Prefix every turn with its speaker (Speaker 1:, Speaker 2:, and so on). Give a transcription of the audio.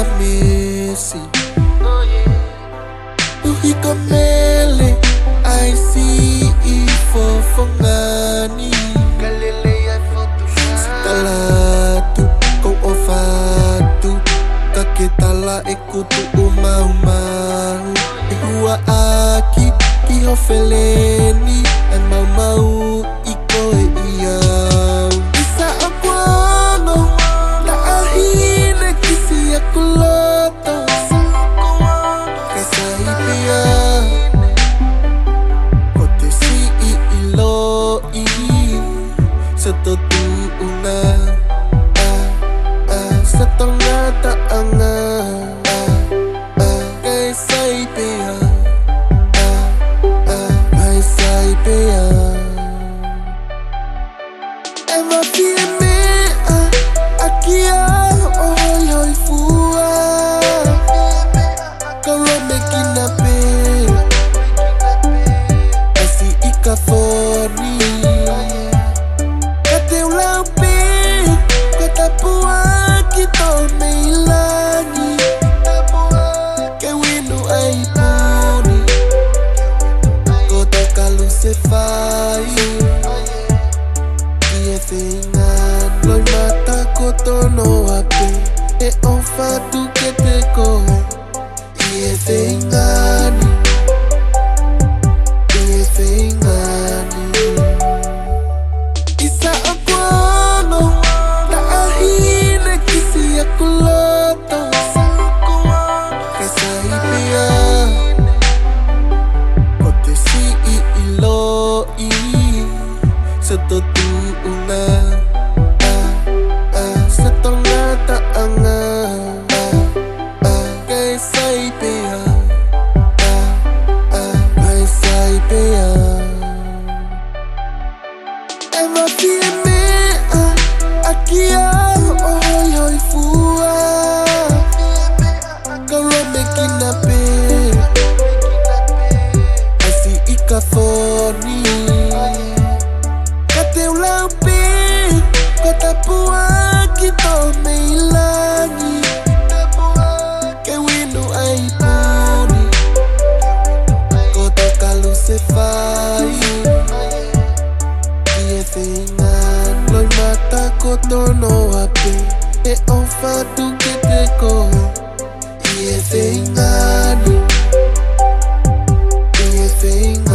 Speaker 1: Messi. Uhi kamele I see fofongani Setalatu kau ofatu Kaketala ekutu umau-mau Ihua aki kihofeleni An mau-mau iko iyau Isa akwano na ahine kisi aku loto Kasa ipia Kote si iloi Setotu una Setengah taanga Kasa ipia Kasa ipia Ema fieme Akia oi oi fua Kalau mekin ape Asi ikafoni Kate ulau pe Kata puan kita meilangi Kewinu aipuni Kota kalu sefai Ie fingan Loi mata kotono ape E ofatu kete koe Ie fingani Ie fingani Isa akwano Na ahine kisi aku loto Kasa ipia Kote si iloi Setotu una Setengah taanga Kasa ipia Kasa ipia Ema fieme Akia oi oi fua Kalau mekin ape Asi ikafoni Kate ulau pe Kota puan kita meilangi Kewinu aipuni Kota kalu sefai Ie fingan Loi mata kotono ape E ofatu kete koe Ie fingani Ie fingani